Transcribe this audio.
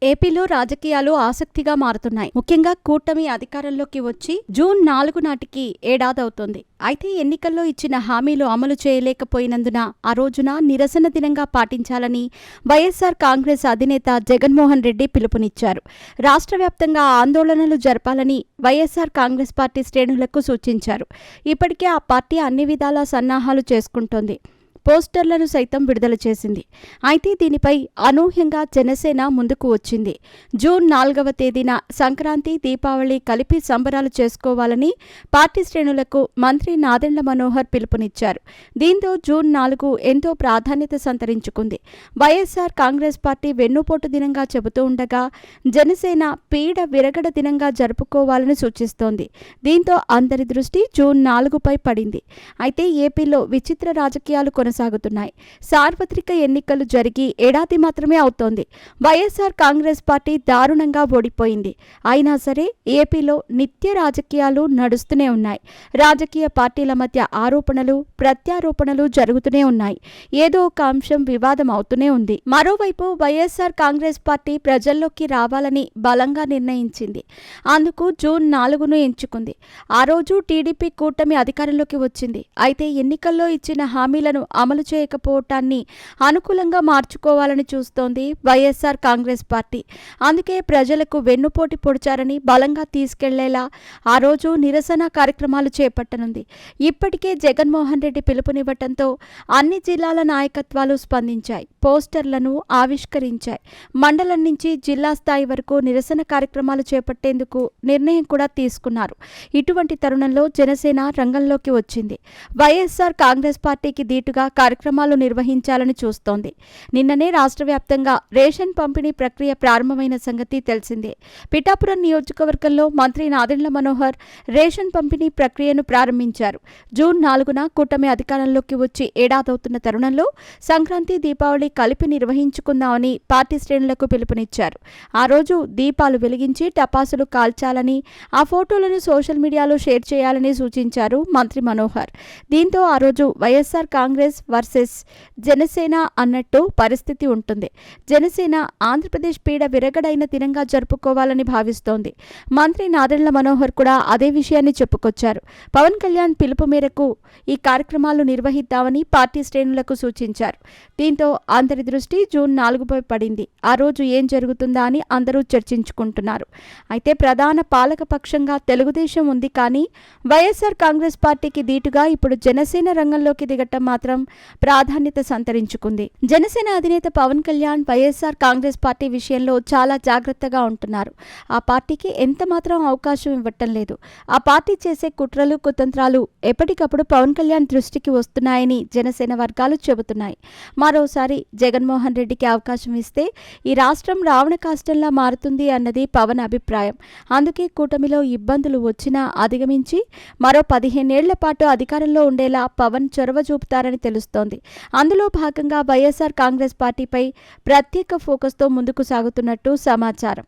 ఏపీలో రాజకీయాలు ఆసక్తిగా మారుతున్నాయి. ముఖ్యంగా కూటమి అధికారంలోకి వచ్చి జూన్ 4 నాటికి ఏడాదవుతోంది. అయితే ఎన్నికల్లో ఇచ్చిన హామీలు అమలు చేయలేకపోయినందున ఆ రోజున నిరసన దినంగా పాటించాలని వైఎస్సార్ కాంగ్రెస్ అధినేత జగన్మోహన్ రెడ్డి పిలుపునిచ్చారు. రాష్ట్ర వ్యాప్తంగా ఆందోళనలు జరపాలని వైఎస్సార్ కాంగ్రెస్ పార్టీ శ్రేణులకు సూచించారు. ఇప్పటికే ఆ పార్టీ అన్ని విధాలా సన్నాహాలు చేసుకుంటోంది. పోస్టర్లను సైతం విడుదల చేసింది. అయితే దీనిపై అనూహ్యంగా జనసేన ముందుకు వచ్చింది. జూన్ 4వ తేదీన సంక్రాంతి, దీపావళి కలిపి సంబరాలు చేసుకోవాలని పార్టీ శ్రేణులకు మంత్రి నాదెండ్ల మనోహర్ పిలుపునిచ్చారు. దీంతో జూన్ 4 ఎంతో ప్రాధాన్యత సంతరించుకుంది. వైఎస్సార్ కాంగ్రెస్ పార్టీ వెన్నుపోటు దినంగా చెబుతూ ఉండగా జనసేన పీడ విరగడ దినంగా జరుపుకోవాలని సూచిస్తోంది. దీంతో అందరి దృష్టి జూన్ 4పై పడింది. అయితే ఏపీలో విచిత్ర రాజకీయాలు కొనసాగుతున్నాయి. సార్వత్రిక ఎన్నికలు జరిగి ఏడాది మాత్రమే అవుతోంది. వైఎస్సార్ కాంగ్రెస్ పార్టీ దారుణంగా ఓడిపోయింది. అయినా సరే ఏపీలో నిత్య రాజకీయాలు నడుస్తూనే ఉన్నాయి. రాజకీయ పార్టీల మధ్య ఆరోపణలు, ప్రత్యారోపణలు జరుగుతూనే ఉన్నాయి. ఏదో ఒక అంశం వివాదం అవుతూనే ఉంది. మరోవైపు వైఎస్సార్ కాంగ్రెస్ పార్టీ ప్రజల్లోకి రావాలని బలంగా నిర్ణయించింది. అందుకు జూన్ 4ను ఎంచుకుంది. ఆ రోజు టీడీపీ కూటమి అధికారంలోకి వచ్చింది. అయితే ఎన్నికల్లో ఇచ్చిన హామీలను అమలు చేయకపోవటాన్ని అనుకూలంగా మార్చుకోవాలని చూస్తోంది వైఎస్సార్ కాంగ్రెస్ పార్టీ. అందుకే ప్రజలకు వెన్నుపోటు పొడిచారని బలంగా తీసుకెళ్లేలా ఆ రోజు నిరసన కార్యక్రమాలు చేపట్టనుంది. ఇప్పటికే జగన్మోహన్ రెడ్డి పిలుపునివ్వటంతో అన్ని జిల్లాల నాయకత్వాలు స్పందించాయి. పోస్టర్లను ఆవిష్కరించాయి. మండలం నుంచి జిల్లా స్థాయి వరకు నిరసన కార్యక్రమాలు చేపట్టేందుకు నిర్ణయం కూడా తీసుకున్నారు. ఇటువంటి తరుణంలో జనసేన రంగంలోకి వచ్చింది. వైఎస్సార్ కాంగ్రెస్ పార్టీకి దీటుగా కార్యక్రమాలు నిర్వహించాలని చూస్తోంది. నిన్ననే రాష్ట్ర వ్యాప్తంగా రేషన్ పంపిణీ ప్రక్రియ ప్రారంభమైన సంగతి తెలిసిందే. పిఠాపురం నియోజకవర్గంలో మంత్రి నాదెండ్ల మనోహర్ రేషన్ పంపిణీ ప్రక్రియను ప్రారంభించారు. జూన్ 4న కూటమి అధికారంలోకి వచ్చి ఏడాదవుతున్న తరుణంలో సంక్రాంతి, దీపావళి కలిపి నిర్వహించుకుందామని పార్టీ శ్రేణులకు పిలుపునిచ్చారు. ఆ రోజు దీపాలు వెలిగించి టపాసులు కాల్చాలని, ఆ ఫోటోలను సోషల్ మీడియాలో షేర్ చేయాలని సూచించారు మంత్రి మనోహర్. దీంతో ఆ రోజు వైఎస్సార్ కాంగ్రెస్ వర్సెస్ జనసేన అన్నట్టు పరిస్థితి ఉంటుంది. జనసేన ఆంధ్రప్రదేశ్ పీడ విరగడైన దినంగా జరుపుకోవాలని భావిస్తోంది. మంత్రి నాదెండ్ల మనోహర్ కూడా అదే విషయాన్ని చెప్పుకొచ్చారు. పవన్ కళ్యాణ్ పిలుపు మేరకు ఈ కార్యక్రమాలు నిర్వహిద్దామని పార్టీ శ్రేణులకు సూచించారు. దీంతో అందరి దృష్టి జూన్ 4పై పడింది. ఆ రోజు ఏం జరుగుతుందా అని అందరూ చర్చించుకుంటున్నారు. అయితే ప్రధాన పాలక పక్షంగా తెలుగుదేశం ఉంది. కానీ వైఎస్సార్ కాంగ్రెస్ పార్టీకి దీటుగా ఇప్పుడు జనసేన రంగంలోకి దిగటం మాత్రం ప్రాధాన్యత సంతరించుకుంది. జనసేన అధినేత పవన్ కళ్యాణ్ వైఎస్సార్ కాంగ్రెస్ పార్టీ విషయంలో చాలా జాగ్రత్తగా ఉంటున్నారు. ఆ పార్టీకి ఎంత మాత్రం అవకాశం ఇవ్వటం లేదు. ఆ పార్టీ చేసే కుట్రలు, కుతంత్రాలు ఎప్పటికప్పుడు పవన్ కళ్యాణ్ దృష్టికి వస్తున్నాయని జనసేన వర్గాలు చెబుతున్నాయి. మరోసారి జగన్మోహన్ రెడ్డికి అవకాశం ఇస్తే ఈ రాష్ట్రం రావణ కాష్టంలా మారుతుంది అన్నది పవన్ అభిప్రాయం. అందుకే కూటమిలో ఇబ్బందులు వచ్చినా అధిగమించి మరో 15 ఏళ్ల పాటు అధికారంలో ఉండేలా పవన్ చొరవ చూపుతారని తెలుస్తోంది. అందులో భాగంగా వైఎస్సార్ కాంగ్రెస్ పార్టీపై ప్రత్యేక ఫోకస్తో ముందుకు సాగుతున్నట్టు సమాచారం.